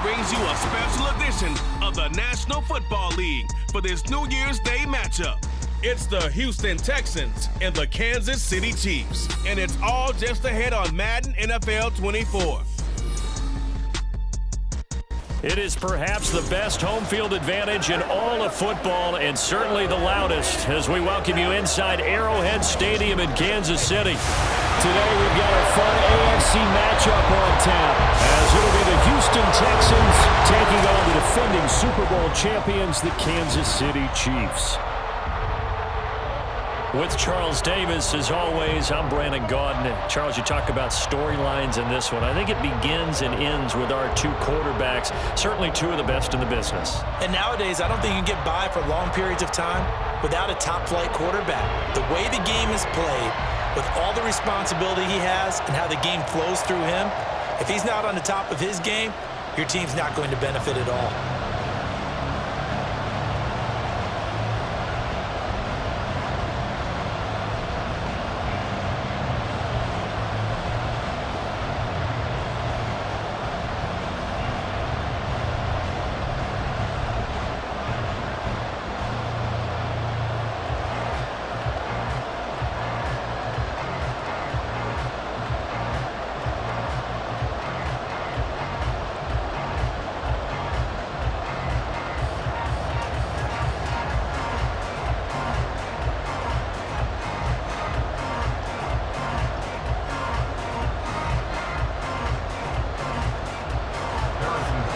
brings you a special edition of the National Football League for this New Year's Day matchup. It's the Houston Texans and the Kansas City Chiefs, and it's all just ahead on Madden NFL 24. It is perhaps the best home field advantage in all of football, and certainly the loudest, as we welcome you inside Arrowhead Stadium in Kansas City. Today we've got a fun AFC matchup on tap, as it'll be the Houston Texans taking on the defending Super Bowl champions, the Kansas City Chiefs. With Charles Davis, as always, I'm Brandon Gaudin. Charles, you talk about storylines in this one. I think it begins and ends with our two quarterbacks, certainly two of the best in the business. And nowadays, I don't think you can get by for long periods of time without a top-flight quarterback. The way the game is played, with all the responsibility he has and how the game flows through him, if he's not on the top of his game, your team's not going to benefit at all.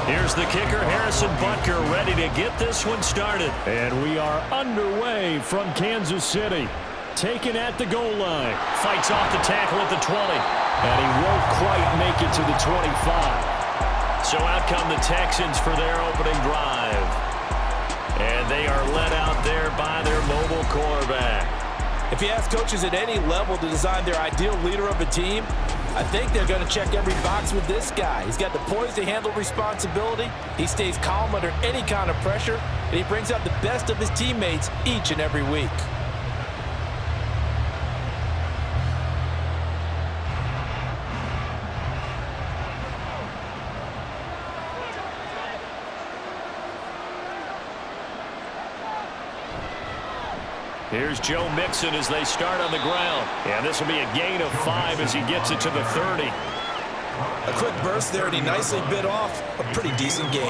Here's the kicker, Harrison Butker, ready to get this one started. And we are underway from Kansas City. Taken at the goal line. Fights off the tackle at the 20. And he won't quite make it to the 25. So out come the Texans for their opening drive. And they are led out there by their mobile quarterback. If you ask coaches at any level to design their ideal leader of a team, I think they're going to check every box with this guy. He's got the poise to handle responsibility. He stays calm under any kind of pressure, and he brings out the best of his teammates each and every week. Here's Joe Mixon as they start on the ground. And this will be a gain of 5 as he gets it to the 30. A quick burst there, and he nicely bit off a pretty decent gain.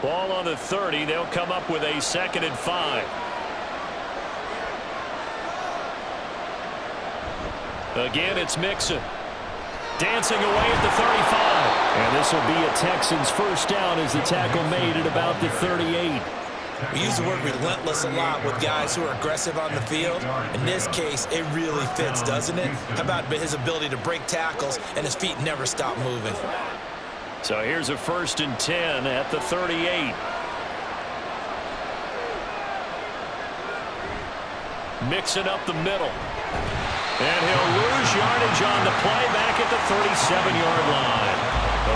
Ball on the 30. They'll come up with a 2nd and 5. Again, it's Mixon. Dancing away at the 35. And this will be a Texans first down as the tackle made at about the 38. We use the word relentless a lot with guys who are aggressive on the field. In this case, it really fits, doesn't it? How about his ability to break tackles and his feet never stop moving? So here's a 1st and 10 at the 38. Mixing up the middle. And he'll lose yardage on the play back at the 37-yard line.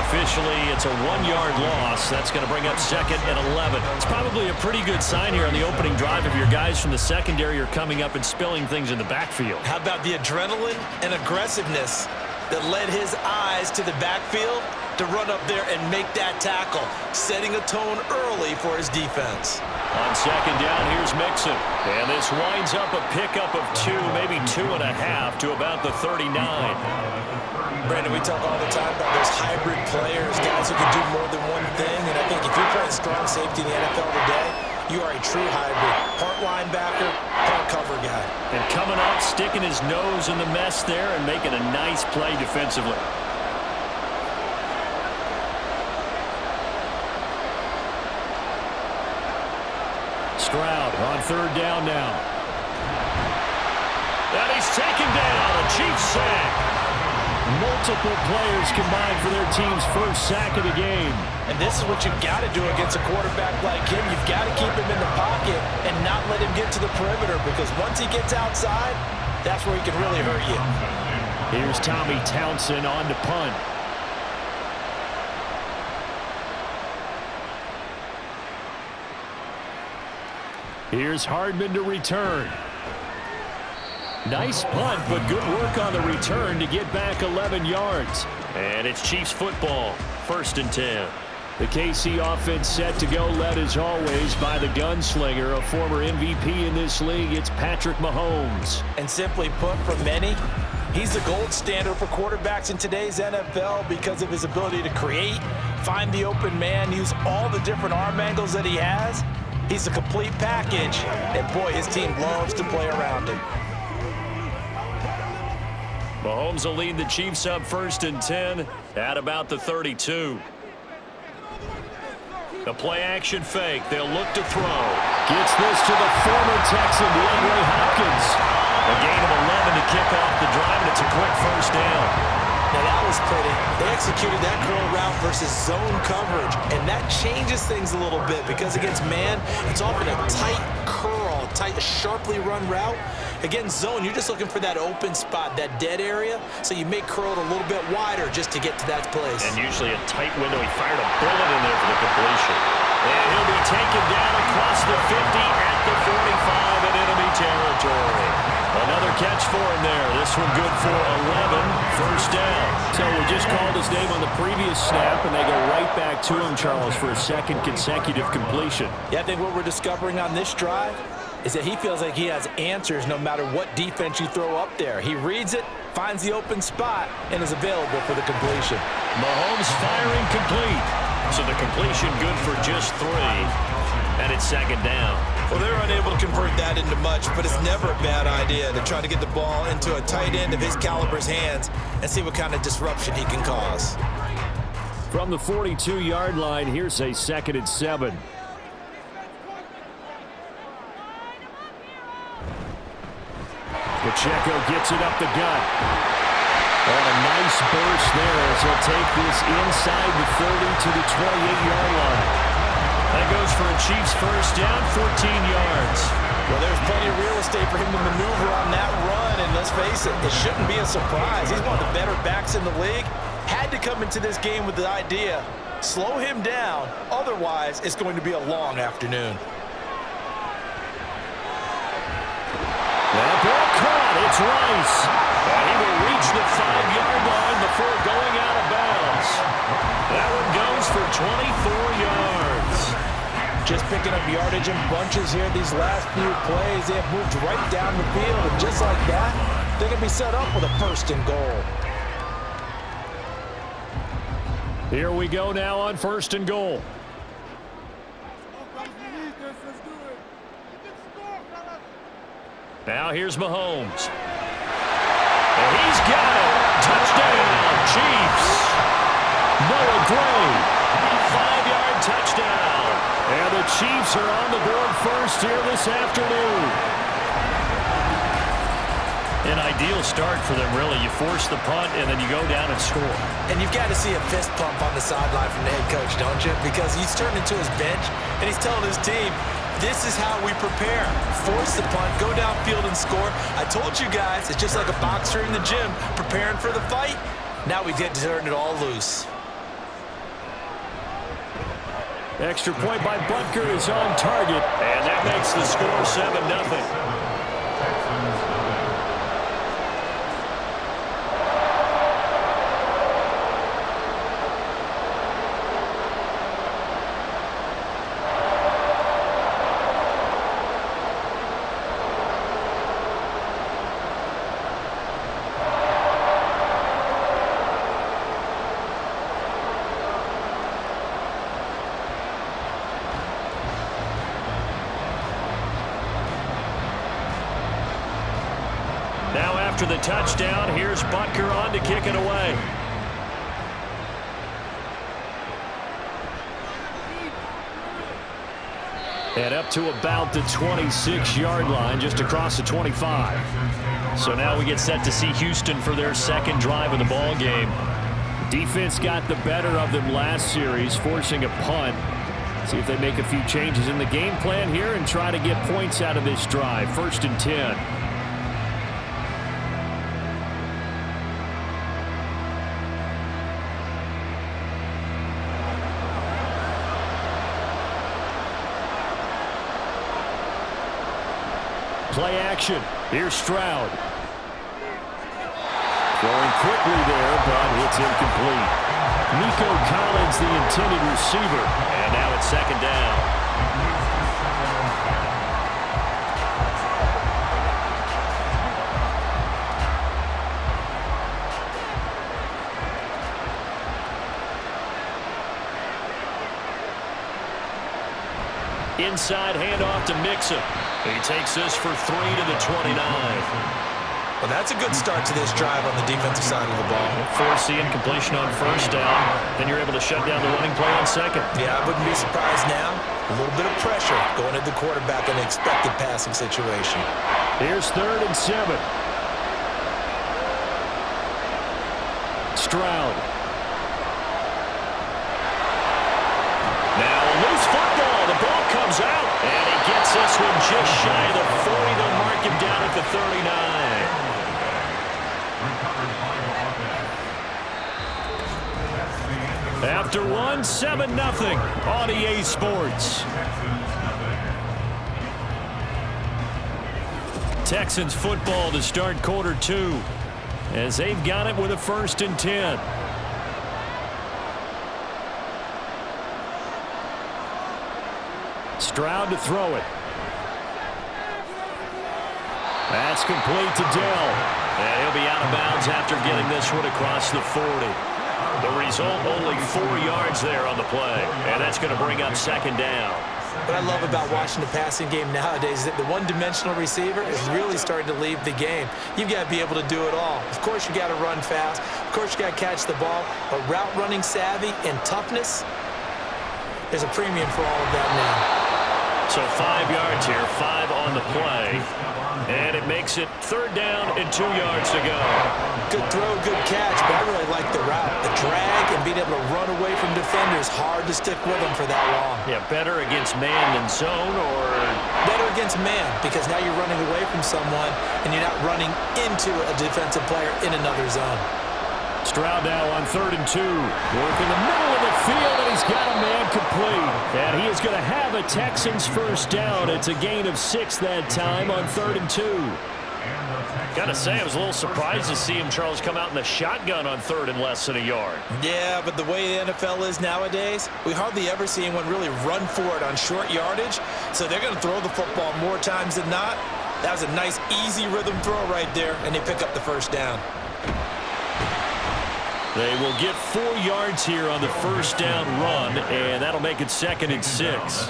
Officially, it's a 1-yard loss. That's going to bring up 2nd and 11. It's probably a pretty good sign here on the opening drive if your guys from the secondary are coming up and spilling things in the backfield. How about the adrenaline and aggressiveness that led his eyes to the backfield to run up there and make that tackle, setting a tone early for his defense. On 2nd down, here's Mixon. And this winds up a pickup of 2, maybe 2.5 to about the 39. Brandon, we talk all the time about those hybrid players, guys who can do more than one thing. And I think if you're playing strong safety in the NFL today, you are a true hybrid. Part linebacker, part cover guy. And coming up, sticking his nose in the mess there and making a nice play defensively. Stroud on 3rd down now. And he's taken down. A Chiefs sack. Multiple players combined for their team's first sack of the game. And this is what you've got to do against a quarterback like him. You've got to keep him in the pocket and not let him get to the perimeter, because once he gets outside, that's where he can really hurt you. Here's Tommy Townsend on to punt. Here's Hardman to return. Nice punt, but good work on the return to get back 11 yards. And it's Chiefs football, 1st and 10. The KC offense set to go, led as always by the gunslinger, a former MVP in this league. It's Patrick Mahomes. And simply put, for many, he's the gold standard for quarterbacks in today's NFL because of his ability to create, find the open man, use all the different arm angles that he has. He's a complete package, and boy, his team loves to play around him. Mahomes will lead the Chiefs up 1st and 10 at about the 32. The play-action fake. They'll look to throw. Gets this to the former Texan, DeAndre Hopkins. A gain of 11 to kick off the drive, and it's a quick 1st down. Now that was pretty. They executed that curl route versus zone coverage, and that changes things a little bit because against man, it's often a tight curl, tight, sharply run route. Against zone, you're just looking for that open spot, that dead area, so you may curl it a little bit wider just to get to that place. And usually a tight window. He fired a bullet in there for the completion. And he'll be taken down across the 50 at the 45 in enemy territory. Another catch for him there. This one good for 11, 1st down. So we just called his name on the previous snap, and they go right back to him, Charles, for a 2nd consecutive completion. Yeah, I think what we're discovering on this drive is that he feels like he has answers no matter what defense you throw up there. He reads it, finds the open spot, and is available for the completion. Mahomes firing complete. So the completion good for just 3. And it's 2nd down. Well, they're unable to convert that into much, but it's never a bad idea to try to get the ball into a tight end of his caliber's hands and see what kind of disruption he can cause. From the 42-yard line, here's a 2nd and 7. Pacheco gets it up the gut. And a nice burst there as he'll take this inside the 30 to the 28-yard line. That goes for a Chiefs 1st down, 14 yards. Well, there's plenty of real estate for him to maneuver on that run, and let's face it, it shouldn't be a surprise. He's one of the better backs in the league. Had to come into this game with the idea, slow him down, otherwise it's going to be a long afternoon. That ball caught. It's Rice. And he will reach the 5-yard line before going out of bounds. That one goes for 24 yards. Just picking up yardage in bunches here these last few plays. They have moved right down the field, and just like that, they're going to be set up with a 1st and goal. Here we go now on 1st and goal. Now here's Mahomes. And he's got it. Touchdown, Chiefs. Noah Gray. 5-yard touchdown. And the Chiefs are on the board 1st here this afternoon. An ideal start for them, really. You force the punt, and then you go down and score. And you've got to see a fist pump on the sideline from the head coach, don't you? Because he's turned into his bench, and he's telling his team, this is how we prepare. Force the punt, go downfield and score. I told you guys, it's just like a boxer in the gym preparing for the fight. Now we get to turn it all loose. Extra point by Butker is on target, and that makes the score 7-0. Now after the touchdown, here's Butker on to kick it away. And up to about the 26-yard line, just across the 25. So now we get set to see Houston for their 2nd drive of the ball game. Defense got the better of them last series, forcing a punt. See if they make a few changes in the game plan here and try to get points out of this drive. 1st and 10. Play action. Here's Stroud. Throwing quickly there, but it's incomplete. Nico Collins, the intended receiver. And now it's second down. Inside handoff to Mixon. He takes this for 3 to the 29. Well, that's a good start to this drive on the defensive side of the ball. Force the incompletion on first down. Then you're able to shut down the running play on second. Yeah, I wouldn't be surprised now. A little bit of pressure going at the quarterback in an expected passing situation. Here's 3rd and 7. Stroud. Now a loose football. The ball comes out. And he gets this one just shy of the 40. They'll mark him down at the 39. After one, 7-0 on EA Sports. Texans football to start quarter 2 as they've got it with a 1st and 10. Stroud to throw it. That's complete to Dell. And he'll be out of bounds after getting this one across the 40. The result, only 4 yards there on the play. And that's going to bring up second down. What I love about watching the passing game nowadays is that the one-dimensional receiver is really starting to leave the game. You've got to be able to do it all. Of course, you got to run fast. Of course, you got to catch the ball. But route running savvy and toughness, there's a premium for all of that now. So 5 yards here, 5 on the play. And it makes it 3rd down and 2 yards to go. Good throw, good catch, but I really like the route. The drag and being able to run away from defenders, hard to stick with them for that long. Yeah, better against man than zone, or? Better against man, because now you're running away from someone and you're not running into a defensive player in another zone. Stroud now on 3rd and 2. Work in the middle of the field, and he's got a man complete. And he is going to have a Texans 1st down. It's a gain of 6 that time on 3rd and 2. Got to say, I was a little surprised to see him, Charles, come out in the shotgun on 3rd and less than a yard. Yeah, but the way the NFL is nowadays, we hardly ever see anyone really run for it on short yardage. So they're going to throw the football more times than not. That was a nice, easy rhythm throw right there, and they pick up the 1st down. They will get 4 yards here on the 1st down run, and that'll make it 2nd and 6.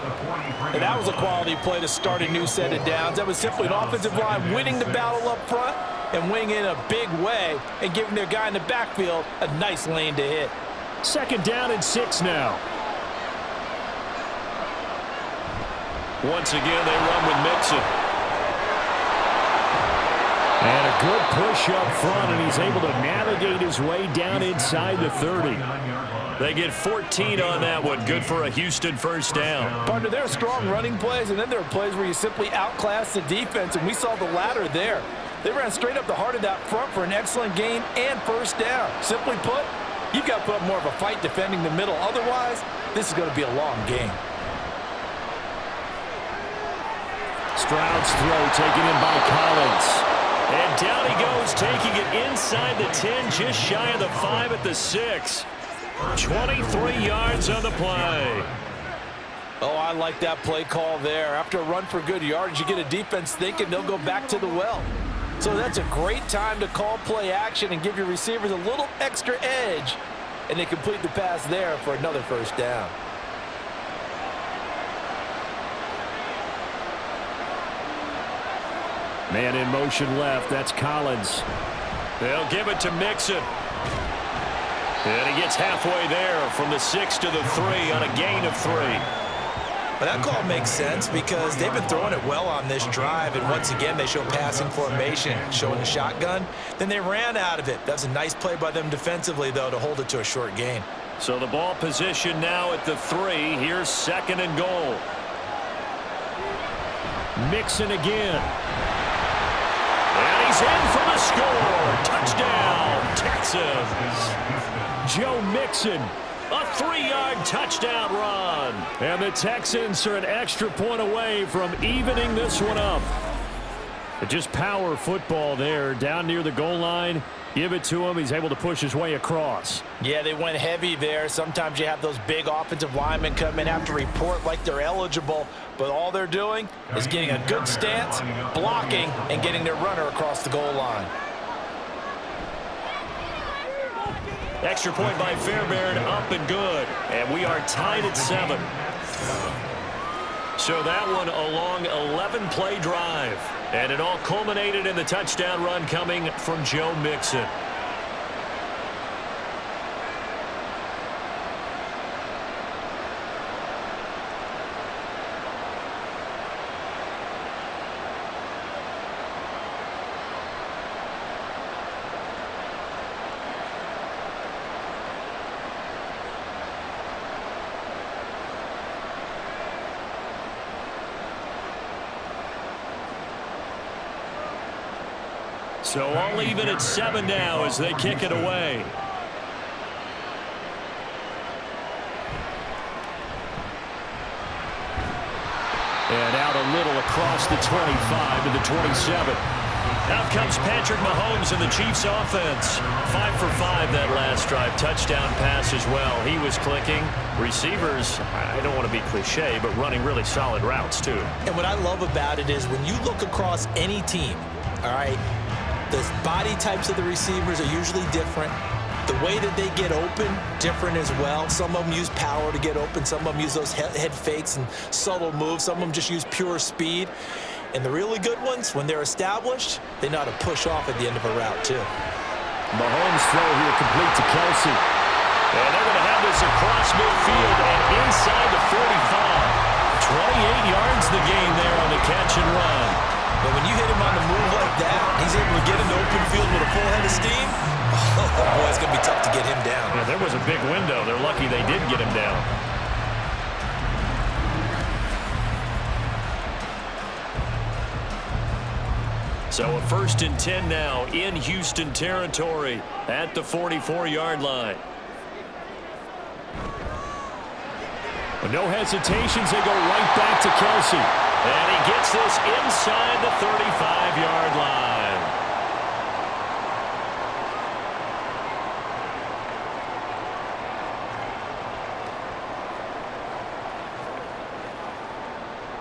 And that was a quality play to start a new set of downs. That was simply an offensive line winning the battle up front and winning in a big way and giving their guy in the backfield a nice lane to hit. 2nd down and 6 now. Once again, they run with Mixon. And a good push up front, and he's able to navigate his way down inside the 30. They get 14 on that one. Good for a Houston 1st down. Partner, there are strong running plays, and then there are plays where you simply outclass the defense, and we saw the latter there. They ran straight up the heart of that front for an excellent gain and 1st down. Simply put, you've got to put up more of a fight defending the middle. Otherwise, this is going to be a long game. Stroud's throw taken in by Collins. And down he goes, taking it inside the 10, just shy of the 5 at the 6. 23 yards on the play. Oh, I like that play call there. After a run for good yardage, you get a defense thinking they'll go back to the well. So that's a great time to call play action and give your receivers a little extra edge. And they complete the pass there for another 1st down. Man in motion left. That's Collins. They'll give it to Mixon. And he gets halfway there from the 6 to the 3 on a gain of 3. But that call makes sense because they've been throwing it well on this drive. And once again, they show passing formation, showing the shotgun. Then they ran out of it. That was a nice play by them defensively, though, to hold it to a short gain. So the ball position now at the 3. Here's 2nd and goal. Mixon again. And he's in for the score. Touchdown, Texans. Joe Mixon, a 3-yard touchdown run. And the Texans are an extra point away from evening this one up. Just power football there, down near the goal line. Give it to him. He's able to push his way across. Yeah, they went heavy there. Sometimes you have those big offensive linemen come in, have to report like they're eligible, but all they're doing is getting a good stance, blocking, and getting their runner across the goal line. Extra point by Fairbairn, up and good. And we are tied at 7. So that one a long 11-play drive. And it all culminated in the touchdown run coming from Joe Mixon. So all even at 7 now as they kick it away. And out a little across the 25 to the 27. Out comes Patrick Mahomes and the Chiefs offense. 5 for 5 that last drive. Touchdown pass as well. He was clicking. Receivers, I don't want to be cliche, but running really solid routes too. And what I love about it is when you look across any team, all right, the body types of the receivers are usually different. The way that they get open, different as well. Some of them use power to get open. Some of them use those head fakes and subtle moves. Some of them just use pure speed. And the really good ones, when they're established, they know how to push off at the end of a route, too. Mahomes throw here complete to Kelsey. And they're going to have this across midfield and inside the 45. 28 yards the gain there on the catch and run. But when you hit him on the move like that, he's able to get into open field with a full head of steam. Oh, boy, it's going to be tough to get him down. Yeah, there was a big window. They're lucky they did get him down. So a 1st and 10 now in Houston territory at the 44-yard line. With no hesitations, they go right back to Kelsey. And he gets this inside the 35-yard line.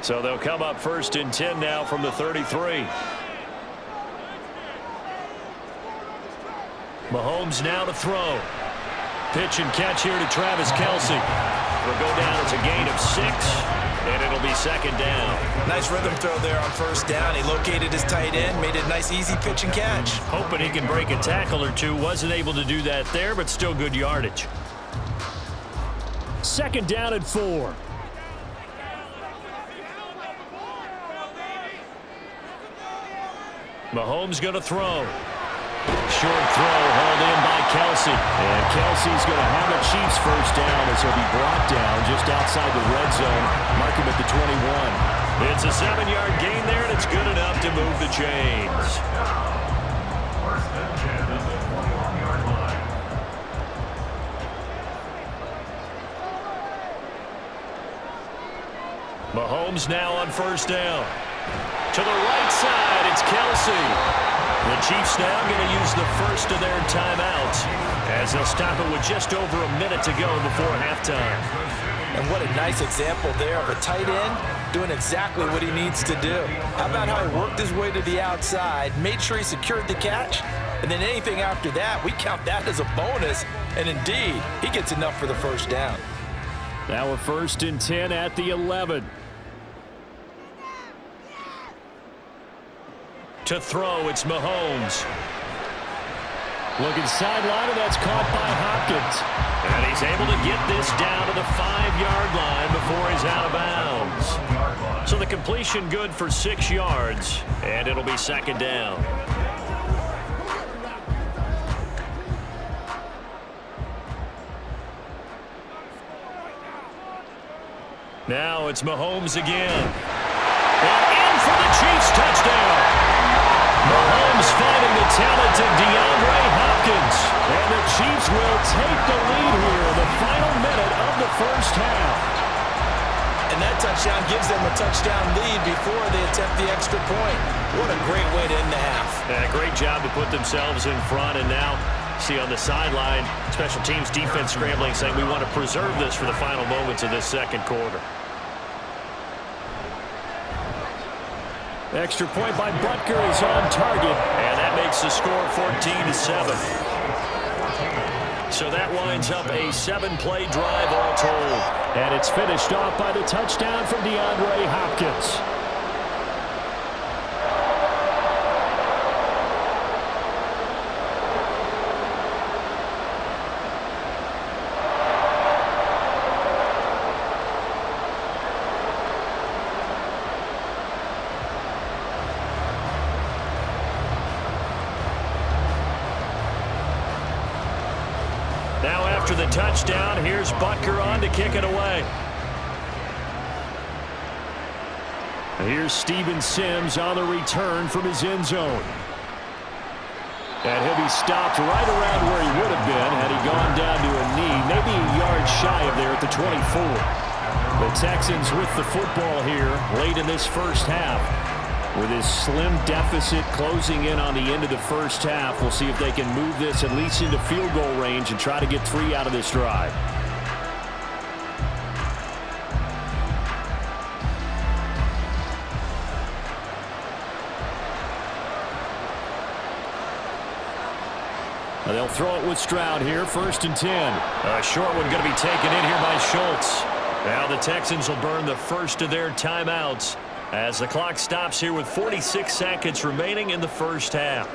So they'll come up 1st and 10 now from the 33. Mahomes now to throw. Pitch and catch here to Travis Kelsey. It'll go down as a gain of 6, and it'll be 2nd down. Nice rhythm throw there on 1st down. He located his tight end, made it a nice, easy pitch and catch. Hoping he can break a tackle or two. Wasn't able to do that there, but still good yardage. 2nd down at 4. Mahomes going to throw. Short throw hauled in by Kelsey. And Kelsey's going to have a Chiefs 1st down as he'll be brought down just outside the red zone. Mark him at the 21. It's a 7-yard gain there, and it's good enough to move the chains. Mahomes now on 1st down. To the right side, it's Kelsey. The Chiefs now going to use the 1st of their timeouts as they'll stop it with just over a minute to go before halftime. And what a nice example there of a tight end doing exactly what he needs to do. How about how he worked his way to the outside, made sure he secured the catch, and then anything after that, we count that as a bonus. And indeed, he gets enough for the 1st down. Now a 1st and 10 at the 11. To throw, it's Mahomes. Looking sideline, and that's caught by Hopkins. And he's able to get this down to the 5-yard line before he's out of bounds. So the completion good for 6 yards, and it'll be 2nd down. Now it's Mahomes again. And in for the Chiefs touchdown. Mahomes finding the talented DeAndre Hopkins. And the Chiefs will take the lead here in the final minute of the 1st half. And that touchdown touchdown gives them a touchdown lead before they attempt the extra point. What a great way to end the half. Yeah, great job to put themselves in front, and now see on the sideline, special teams defense scrambling, saying we want to preserve this for the final moments of this second quarter. Extra point by Butker is on target, and that makes the score 14-7. So that winds up a 7-play drive all told. And it's finished off by the touchdown from DeAndre Hopkins. Now after the touchdown, here's Butker on to kick it away. Here's Steven Sims on the return from his end zone. And he'll be stopped right around where he would have been had he gone down to a knee, maybe a yard shy of there at the 24. The Texans with the football here late in this first half. With his slim deficit closing in on the end of the first half, we'll see if they can move this at least into field goal range and try to get 3 out of this drive. They'll throw it with Stroud here, 1st and 10. A short one going to be taken in here by Schultz. Now the Texans will burn the first of their timeouts as the clock stops here with 46 seconds remaining in the first half.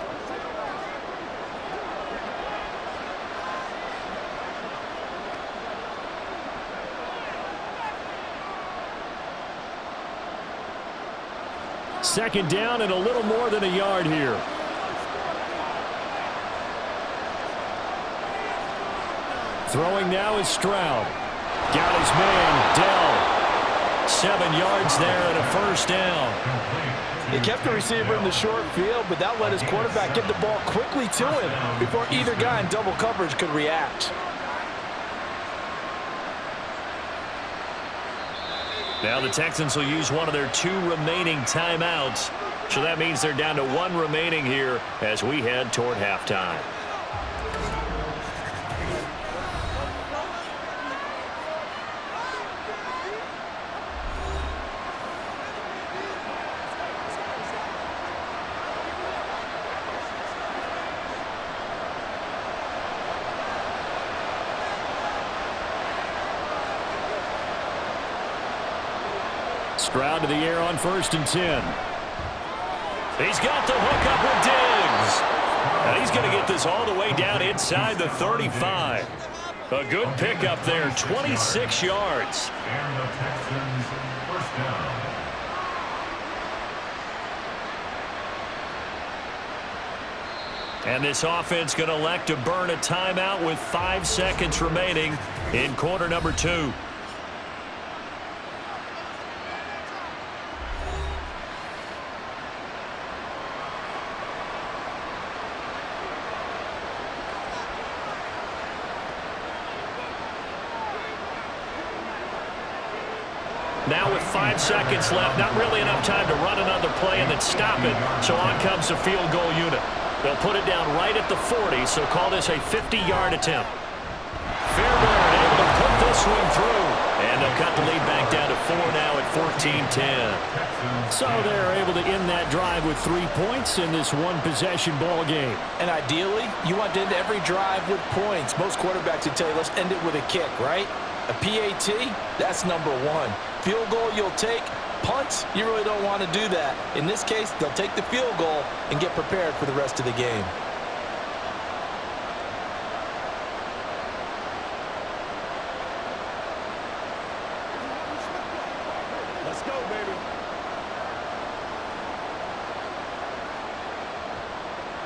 Second down and a little more than a yard here. Throwing now is Stroud. Got his man, Dell. 7 yards there and a first down. They kept the receiver in the short field, but that let his quarterback get the ball quickly to him before either guy in double coverage could react. Now the Texans will use one of their 2 remaining timeouts. So that means they're down to 1 remaining here as we head toward halftime. Stroud to the air on 1st and 10. He's got the hook up with Diggs. And he's going to get this all the way down inside the 35. A good pickup there, 26 yards. And the Texans first down. And this offense going to elect to burn a timeout with 5 seconds remaining in quarter number 2. Now with 5 seconds left, not really enough time to run another play and then stop it. So on comes the field goal unit. They'll put it down right at the 40, so call this a 50-yard attempt. Fairbairn able to put this one through. And they'll cut the lead back down to 4 now at 14-10. So they're able to end that drive with 3 points in this one-possession ball game. And ideally, you want to end every drive with points. Most quarterbacks would tell you, let's end it with a kick, right? A PAT, that's number 1. Field goal you'll take. Punts, you really don't want to do that. In this case, they'll take the field goal and get prepared for the rest of the game. Let's go, baby.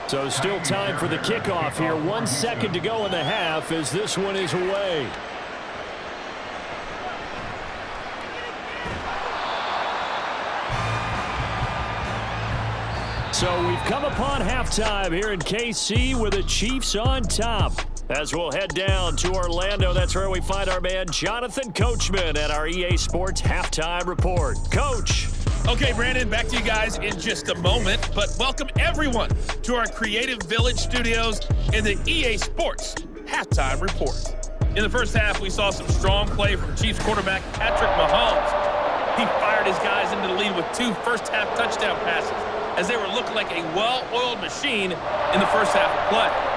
So still time for the kickoff here. 1 second to go in the half as this one is away. So we've come upon halftime here in KC with the Chiefs on top. As we'll head down to Orlando, that's where we find our man Jonathan Coachman at our EA Sports Halftime Report. Coach. Okay, Brandon, back to you guys in just a moment, but welcome everyone to our Creative Village studios in the EA Sports Halftime Report. In the first half, we saw some strong play from Chiefs quarterback Patrick Mahomes. He fired his guys into the lead with 2 first-half touchdown passes as they were looking like a well-oiled machine in the first half of play.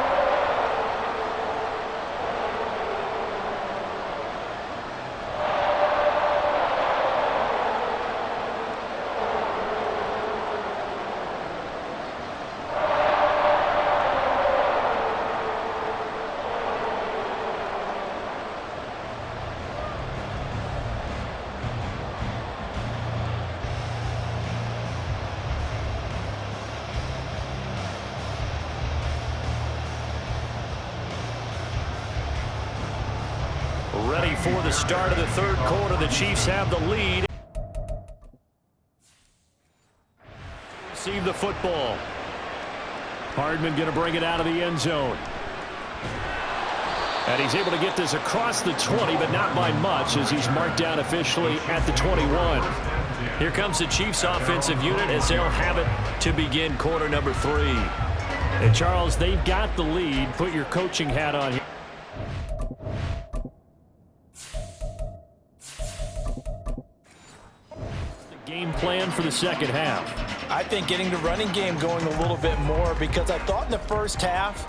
Ready for the start of the third quarter. The Chiefs have the lead. Receive the football. Hardman going to bring it out of the end zone. And he's able to get this across the 20, but not by much as he's marked down officially at the 21. Here comes the Chiefs offensive unit as they'll have it to begin quarter number 3. And Charles, they've got the lead. Put your coaching hat on here. Game plan for the second half. I think getting the running game going a little bit more, because I thought in the first half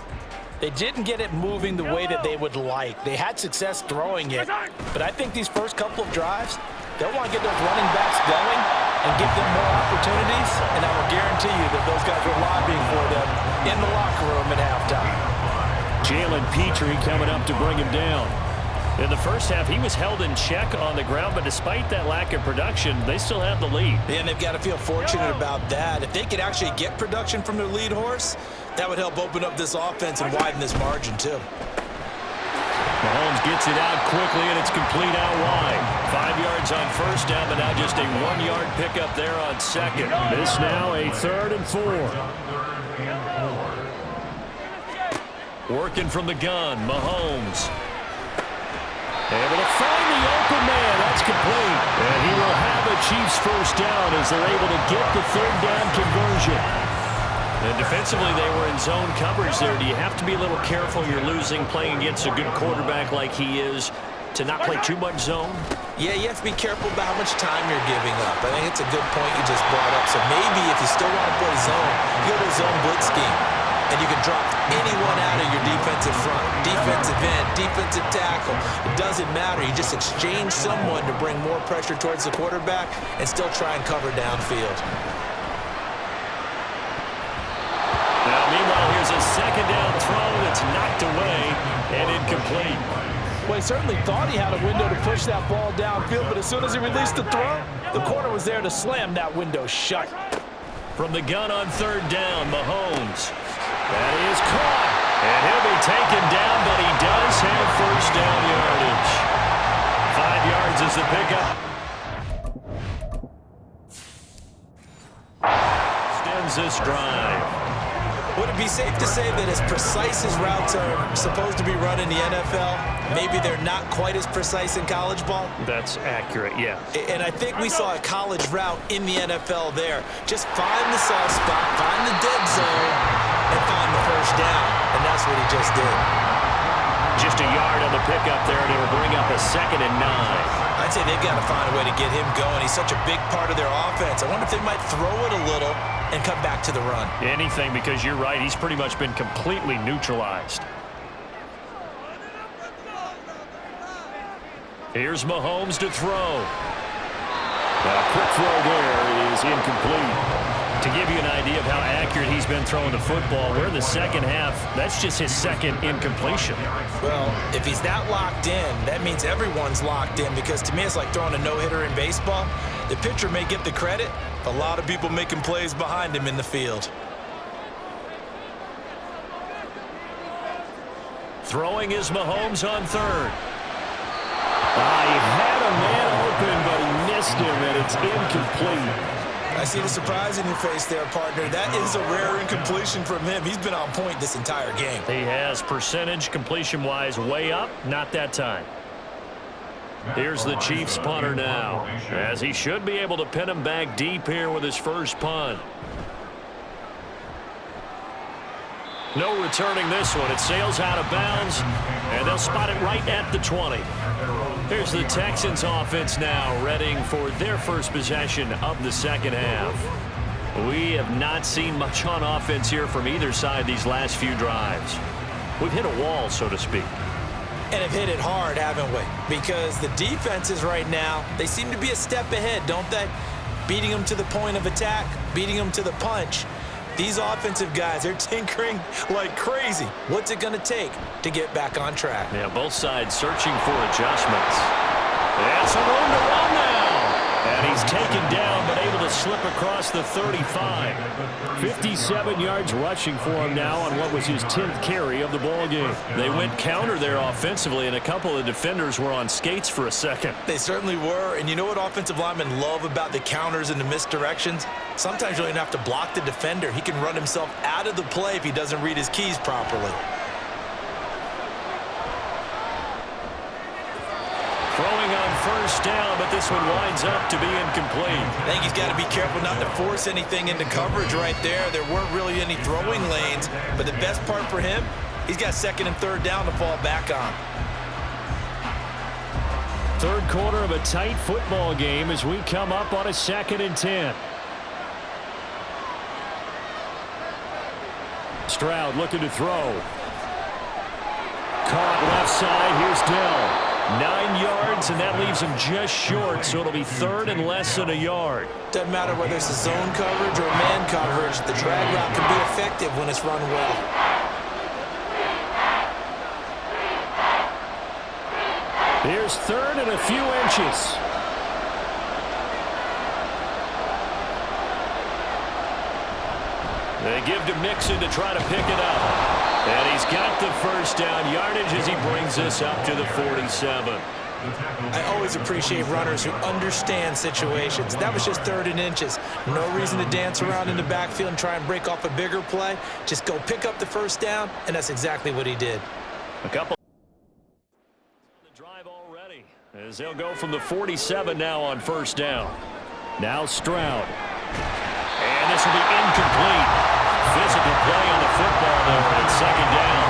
they didn't get it moving the way that they would like. They had success throwing it, but I think these first couple of drives, they'll want to get those running backs going and give them more opportunities, and I will guarantee you that those guys were lobbying for them in the locker room at halftime. Jalen Petrie coming up to bring him down. In the first half, he was held in check on the ground, but despite that lack of production, they still have the lead. And they've got to feel fortunate about that. If they could actually get production from their lead horse, that would help open up this offense and widen this margin, too. Mahomes gets it out quickly, and it's complete out wide. 5 yards on first down, but now just a 1-yard pickup there on second. This now a 3rd and 4. Working from the gun, Mahomes. Able to find the open man. That's complete. And he will have a Chiefs first down as they're able to get the 3rd down conversion. And defensively, they were in zone coverage there. Do you have to be a little careful? You're losing, playing against a good quarterback like he is, to not play too much zone? Yeah, you have to be careful about how much time you're giving up. I think it's a good point you just brought up. So maybe if you still want to play zone, you go to a zone blitz scheme. And you can drop anyone out of your defensive front, defensive end, defensive tackle. It doesn't matter. You just exchange someone to bring more pressure towards the quarterback and still try and cover downfield. Now, meanwhile, here's a 2nd down throw that's knocked away and incomplete. Well, he certainly thought he had a window to push that ball downfield, but as soon as he released the throw, the corner was there to slam that window shut. From the gun on 3rd down, Mahomes. That is caught, and he'll be taken down, but he does have first down yardage. 5 yards is the pickup. Extends this drive. Would it be safe to say that as precise as routes are supposed to be run in the NFL, maybe they're not quite as precise in college ball? That's accurate, yeah. And I think we saw a college route in the NFL there. Just find the soft spot, find the dead zone, and find the first down. And that's what he just did. Just a yard on the pickup there, and it'll bring up a 2nd and 9. I'd say they've got to find a way to get him going. He's such a big part of their offense. I wonder if they might throw it a little and come back to the run. Anything, because you're right. He's pretty much been completely neutralized. Here's Mahomes to throw. A quick throw there is incomplete. To give you an idea of how accurate he's been throwing the football, we're in the second half. That's just his 2nd incompletion. Well, if he's that locked in, that means everyone's locked in, because to me it's like throwing a no-hitter in baseball. The pitcher may get the credit, a lot of people making plays behind him in the field. Throwing is Mahomes on 3rd. He had a man open, but he missed him, and it's incomplete. I see the surprise in your face there, partner. That is a rare incompletion from him. He's been on point this entire game. He has percentage completion-wise way up, not that time. Here's the Chiefs punter now, as he should be able to pin him back deep here with his first punt. No returning this one. It sails out of bounds, and they'll spot it right at the 20. Here's the Texans offense now, readying for their first possession of the second half. We have not seen much on offense here from either side these last few drives. We've hit a wall, so to speak. And have hit it hard, haven't we? Because the defenses right now, they seem to be a step ahead, don't they? Beating them to the point of attack, beating them to the punch. These offensive guys, they're tinkering like crazy. What's it going to take to get back on track? Yeah, both sides searching for adjustments. And some room to run now. And he's taken down, but able to slip across the 35. 57 yards rushing for him now on what was his 10th carry of the ball game. They went counter there offensively, and a couple of defenders were on skates for a second. They certainly were. And you know what offensive linemen love about the counters and the misdirections? Sometimes you don't even have to block the defender. He can run himself out of the play if he doesn't read his keys properly. Throwing on first down, but this one winds up to be incomplete. I think he's got to be careful not to force anything into coverage right there. There weren't really any throwing lanes, but the best part for him, he's got second and third down to fall back on. Third quarter of a tight football game as we come up on a 2nd and 10. Stroud looking to throw. Caught left side. Here's Dell. 9 yards, and that leaves him just short, so it'll be third and less than a yard. Doesn't matter whether it's a zone coverage or man coverage. The drag route can be effective when it's run well. Here's third and a few inches. They give to Mixon to try to pick it up. And he's got the first down yardage as he brings us up to the 47. I always appreciate runners who understand situations. That was just third and inches. No reason to dance around in the backfield and try and break off a bigger play. Just go pick up the first down, and that's exactly what he did. A couple on the drive already as they'll go from the 47 now on first down. Now Stroud. And this will be incomplete. Physical play on the football there on second down.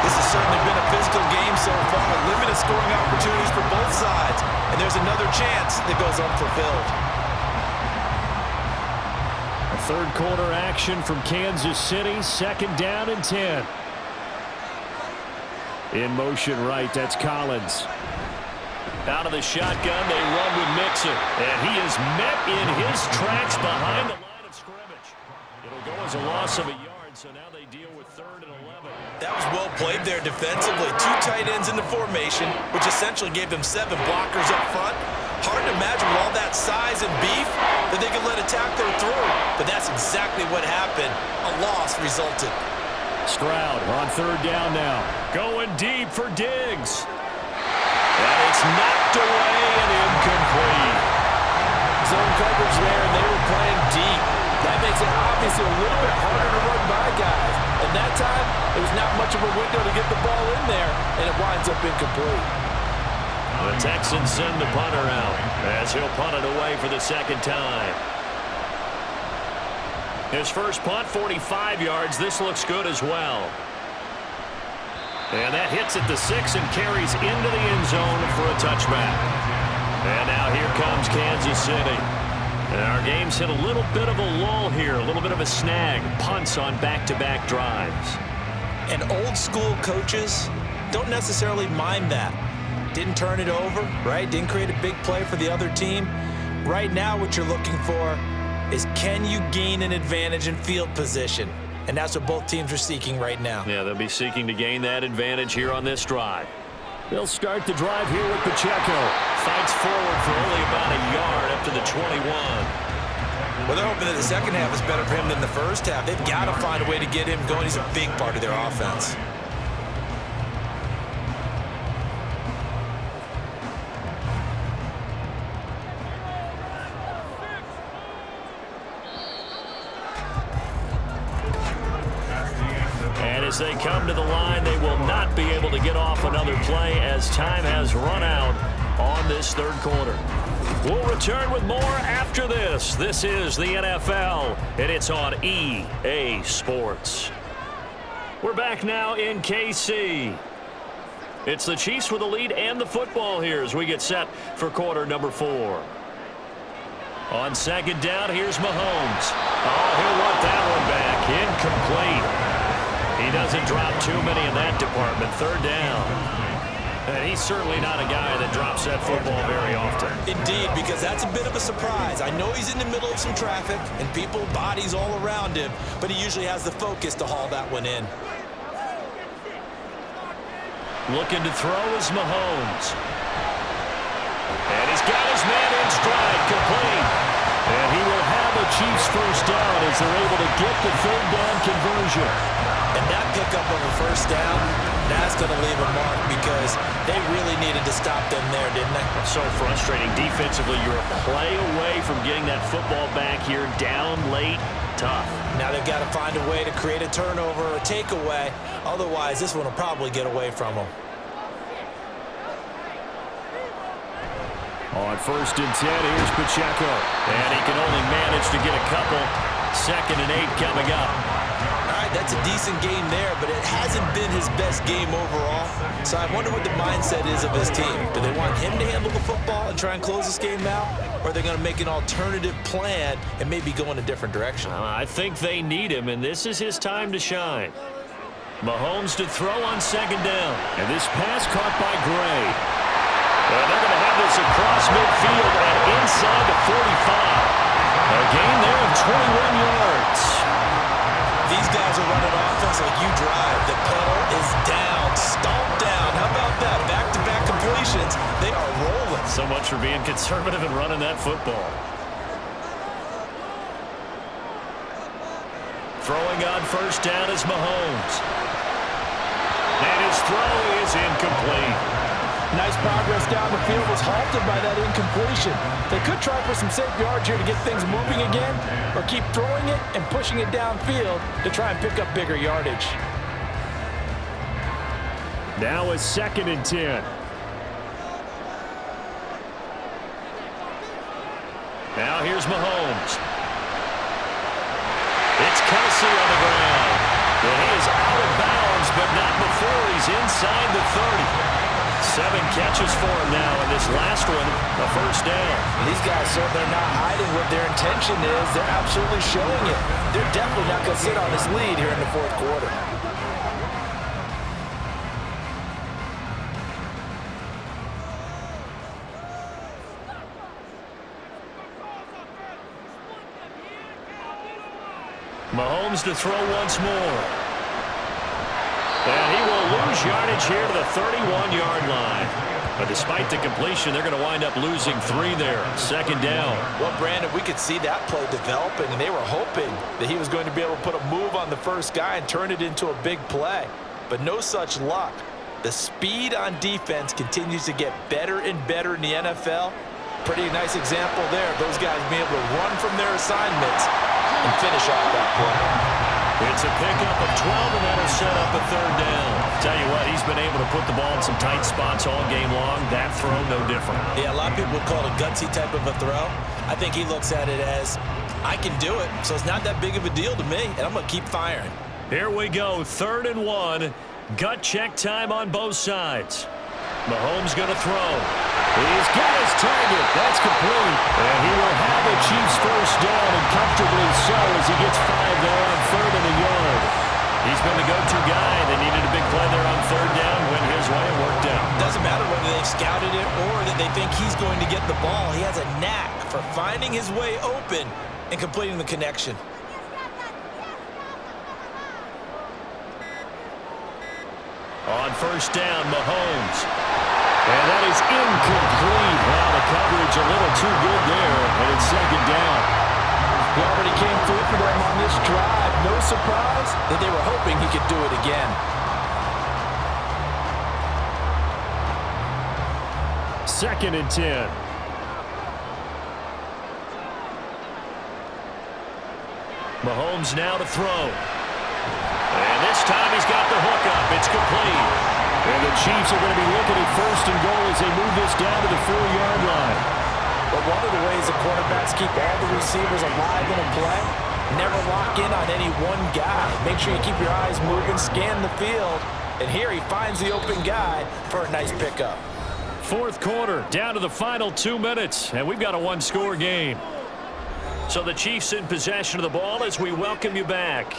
This has certainly been a physical game so far. Limited scoring opportunities for both sides. And there's another chance that goes unfulfilled. A third quarter action from Kansas City. 2nd down and 10. In motion right, that's Collins. Out of the shotgun, they run with Mixon. And he is met in his tracks behind the line of scrimmage. It'll go as a loss of a yard, so now they deal with 3rd and 11. That was well played there defensively. 2 tight ends in the formation, which essentially gave them 7 blockers up front. Hard to imagine with all that size and beef that they could let a tackler through. But that's exactly what happened. A loss resulted. Stroud on 3rd down now. Going deep for Diggs. And it's knocked away and incomplete. Zone coverage there, and they were playing deep. That makes it obviously a little bit harder to run by guys. And that time, it was not much of a window to get the ball in there, and it winds up incomplete. The Texans send the punter out as he'll punt it away for the 2nd time. His first punt, 45 yards. This looks good as well. And that hits at the 6 and carries into the end zone for a touchback. And now here comes Kansas City. And our game's hit a little bit of a lull here, a little bit of a snag. Punts on back-to-back drives. And old school coaches don't necessarily mind that. Didn't turn it over, right? Didn't create a big play for the other team. Right now what you're looking for is, can you gain an advantage in field position? And that's what both teams are seeking right now. Yeah, they'll be seeking to gain that advantage here on this drive. They'll start the drive here with Pacheco. Fights forward for only about a yard up to the 21. Well, they're hoping that the second half is better for him than the first half. They've got to find a way to get him going. He's a big part of their offense. as they come to the line. They will not be able to get off another play as time has run out on this third quarter. We'll return with more after this. This is the NFL, and it's on EA Sports. We're back now in KC. It's the Chiefs with the lead and the football here as we get set for quarter number 4. On second down, here's Mahomes. Oh, he'll want that one back. Incomplete. He doesn't drop too many in that department. Third down. And he's certainly not a guy that drops that football very often. Indeed, because that's a bit of a surprise. I know he's in the middle of some traffic and people, bodies all around him, but he usually has the focus to haul that one in. Looking to throw is Mahomes. And he's got his man in stride, complete. And he will have a Chiefs first down as they're able to get the third down conversion. And that pickup of a first down, that's going to leave a mark because they really needed to stop them there, didn't they? So frustrating. Defensively, you're a play away from getting that football back here down late. Tough. Now they've got to find a way to create a turnover or a takeaway. Otherwise, this one will probably get away from them. On first and 10, here's Pacheco. And he can only manage to get a couple. 2nd and 8 coming up. All right, that's a decent game there, but it hasn't been his best game overall. So I wonder what the mindset is of his team. Do they want him to handle the football and try and close this game out? Or are they going to make an alternative plan and maybe go in a different direction? I think they need him, and this is his time to shine. Mahomes to throw on second down. And this pass caught by Gray. And they're going to have this across midfield and inside the 45. A gain there of 21 yards. These guys are running offense like you drive. The pedal is down, stomped down. How about that? Back-to-back completions. They are rolling. So much for being conservative and running that football. Throwing on first down is Mahomes. And his throw is incomplete. Nice progress down the field was halted by that incompletion. They could try for some safe yards here to get things moving again, or keep throwing it and pushing it downfield to try and pick up bigger yardage. Now it's 2nd and 10. Now here's Mahomes. It's Kelsey on the ground. And he is out of bounds, but not before he's inside the 30. 7 catches for him now, and this last one, a first down. These guys, sir, they're not hiding what their intention is. They're absolutely showing it. They're definitely not going to sit on this lead here in the fourth quarter. Mahomes to throw once more. And he will lose yardage here to the 31-yard line. But despite the completion, they're going to wind up losing 3 there. 2nd down. Well, Brandon, we could see that play developing, and they were hoping that he was going to be able to put a move on the first guy and turn it into a big play. But no such luck. The speed on defense continues to get better and better in the NFL. Pretty nice example there of those guys being able to run from their assignments and finish off that play. It's a pickup of 12, and that'll set up a 3rd down. Tell you what, he's been able to put the ball in some tight spots all game long. That throw, no different. Yeah, a lot of people would call it a gutsy type of a throw. I think he looks at it as, I can do it, so it's not that big of a deal to me, and I'm going to keep firing. Here we go, 3rd and 1. Gut check time on both sides. Mahomes going to throw. He's got his target. That's complete. And he will have a Chiefs first down, and comfortably so as he gets 5 there on 3rd and a yard. He's been the go-to guy. They needed a big play there on 3rd down. Went his way and worked out. Doesn't matter whether they've scouted it or that they think he's going to get the ball. He has a knack for finding his way open and completing the connection. On first down, Mahomes. And that is incomplete. Wow, the coverage a little too good there, and it's 2nd down. He already came through for them on this drive. No surprise that they were hoping he could do it again. 2nd and 10. Mahomes now to throw. And this time he's got the hook up. It's complete. And the Chiefs are going to be looking at first and goal as they move this down to the 4-yard line. But one of the ways the quarterbacks keep all the receivers alive in a play, never lock in on any one guy. Make sure you keep your eyes moving, scan the field. And here he finds the open guy for a nice pickup. Fourth quarter, down to the final 2 minutes, and we've got a one-score game. So the Chiefs in possession of the ball as we welcome you back.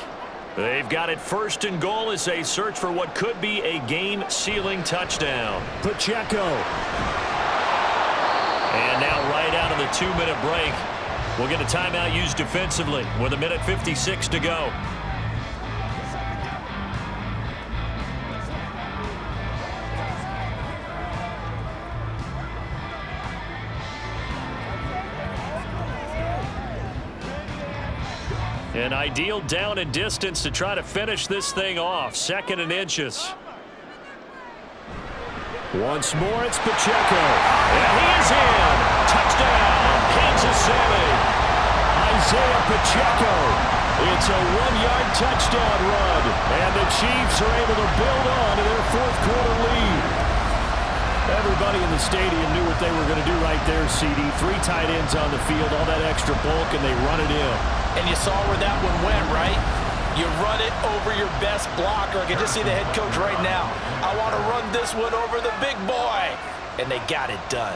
They've got it first and goal as they search for what could be a game-sealing touchdown. Pacheco. And now right out of the 2-minute break, we'll get a timeout used defensively with 1:56 to go. An ideal down and distance to try to finish this thing off. 2nd and inches. Once more, it's Pacheco. And he is in. Touchdown, Kansas City. Isaiah Pacheco. It's a 1-yard touchdown run. And the Chiefs are able to build on to their fourth quarter lead. Everybody in the stadium knew what they were going to do right there, CD. 3 tight ends on the field, all that extra bulk, and they run it in. And you saw where that one went, right? You run it over your best blocker. I can just see the head coach right now. I want to run this one over the big boy. And they got it done.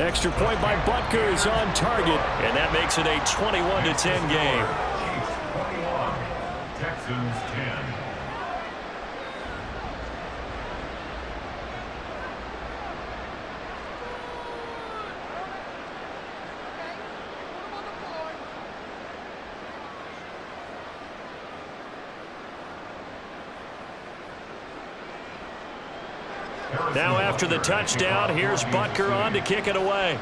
Extra point by Butker is on target, and that makes it a 21-10 game. Chiefs 21, Texans 10. Now after the touchdown, here's Butker on to kick it away.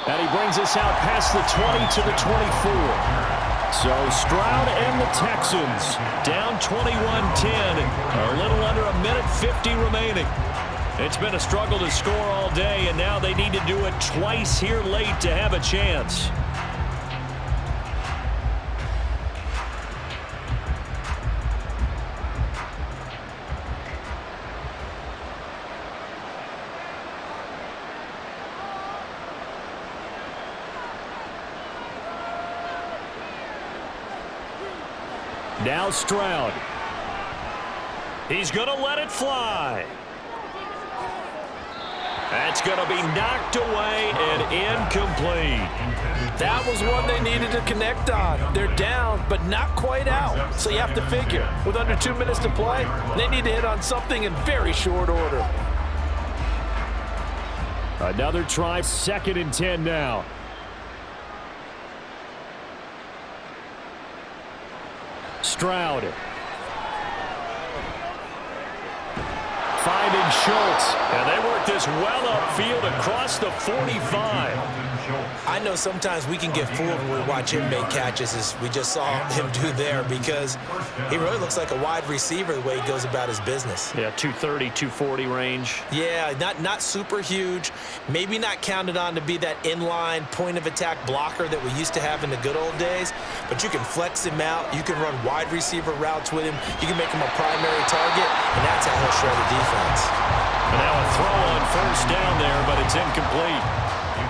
And he brings us out past the 20 to the 24. So Stroud and the Texans down 21-10. A little under 1:50 remaining. It's been a struggle to score all day, and now they need to do it twice here late to have a chance. Now Stroud. He's going to let it fly. That's going to be knocked away and incomplete. That was one they needed to connect on. They're down, but not quite out. So you have to figure, with under 2 minutes to play, they need to hit on something in very short order. Another try, 2nd and 10 now. Stroud. Finding Schultz. And they work this well upfield across the 45. I know sometimes we can get fooled when we watch him make catches, as we just saw him do there, because he really looks like a wide receiver the way he goes about his business. Yeah, 230, 240 range. Yeah, not super huge. Maybe not counted on to be that inline point-of-attack blocker that we used to have in the good old days, but you can flex him out. You can run wide receiver routes with him. You can make him a primary target, and that's how he'll shred the defense. And now a throw on first down there, but it's incomplete.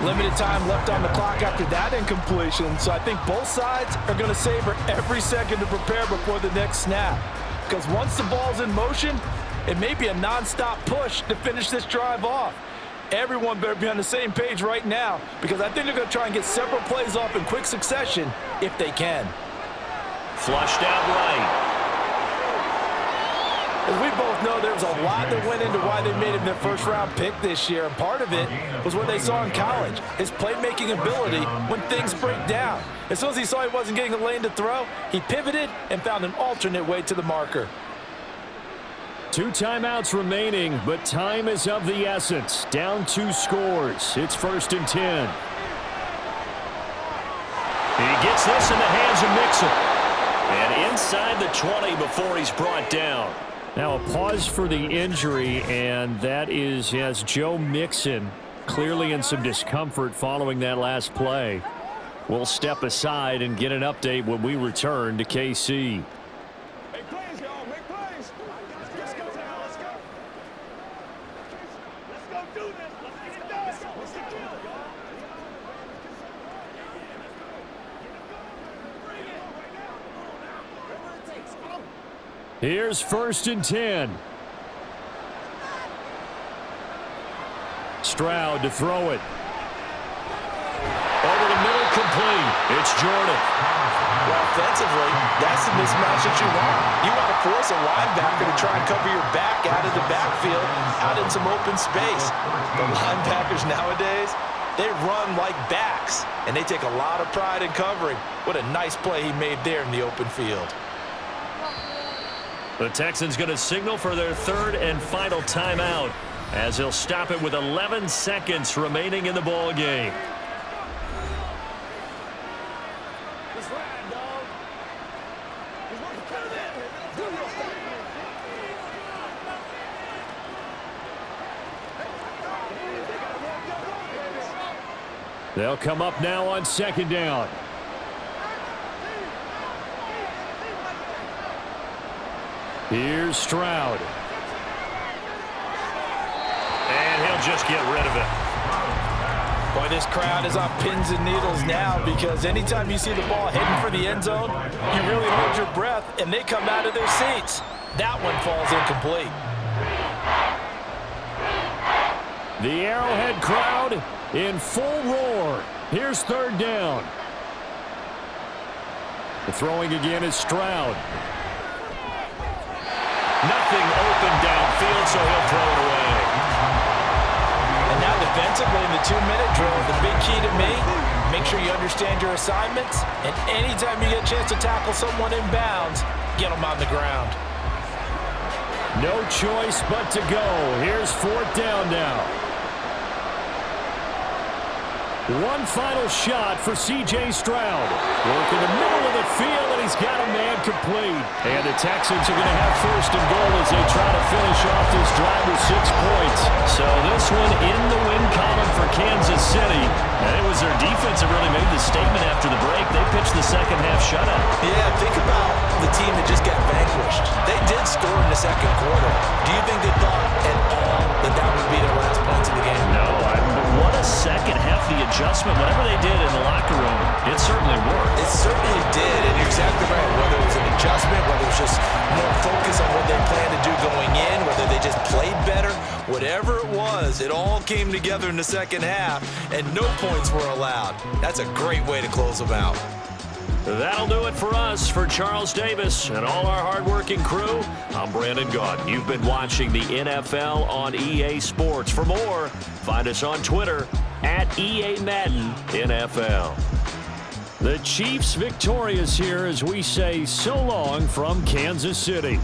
Limited time left on the clock after that incompletion, so I think both sides are going to savor every second to prepare before the next snap. Because once the ball's in motion, it may be a nonstop push to finish this drive off. Everyone better be on the same page right now, because I think they're going to try and get several plays off in quick succession if they can. Flushed out right. As we both know, there's a lot that went into why they made him their first-round pick this year, and part of it was what they saw in college, his playmaking ability when things break down. As soon as he saw he wasn't getting a lane to throw, he pivoted and found an alternate way to the marker. 2 timeouts remaining, but time is of the essence. Down 2 scores. It's 1st and 10. He gets this in the hands of Mixon. And inside the 20 before he's brought down. Now a pause for the injury, and that is, yes, Joe Mixon clearly in some discomfort following that last play. We'll step aside and get an update when we return to KC. Make plays, y'all. Make plays. Let's go now. Let's go. Let's go do this. Let's get it done. Let's get it done. Here's 1st and 10. Stroud to throw it. Over the middle, complete. It's Jordan. Well, offensively, that's the mismatch that you want. You want to force a linebacker to try and cover your back out of the backfield, out in some open space. The linebackers nowadays, they run like backs, and they take a lot of pride in covering. What a nice play he made there in the open field. The Texans going to signal for their 3rd and final timeout as he'll stop it with 11 seconds remaining in the ball game. They'll come up now on 2nd down. Here's Stroud. And he'll just get rid of it. Boy, this crowd is on pins and needles now because anytime you see the ball heading for the end zone, you really hold your breath, and they come out of their seats. That one falls incomplete. The Arrowhead crowd in full roar. Here's 3rd down. The throwing again is Stroud. Nothing open downfield, so he'll throw it away. And now defensively in the 2-minute drill, the big key to me, make sure you understand your assignments, and anytime you get a chance to tackle someone in bounds, get them on the ground. No choice but to go. Here's 4th down now. One final shot for C.J. Stroud. Work in the middle of the field, and he's got a man complete. And the Texans are going to have 1st and goal as they try to finish off this drive with 6 points. So this one in the win column for Kansas City. And it was their defense that really made the statement after the break. They pitched the second-half shutout. Yeah, think about the team that just got vanquished. They did score in the 2nd quarter. Do you think they thought at all that that would be their last points of the game? No, but what a second half. The adjustment, whatever they did in the locker room, it certainly worked. It certainly did, and you're exactly right. Whether it was an adjustment, whether it was just more focus on what they planned to do going in, whether they just played better, whatever it was, it all came together in the 2nd half, and no points were allowed. That's a great way to close them out. That'll do it for us. For Charles Davis and all our hardworking crew, I'm Brandon Gaudin. You've been watching the NFL on EA Sports. For more, find us on Twitter at EA Madden NFL. The Chiefs victorious here as we say so long from Kansas City.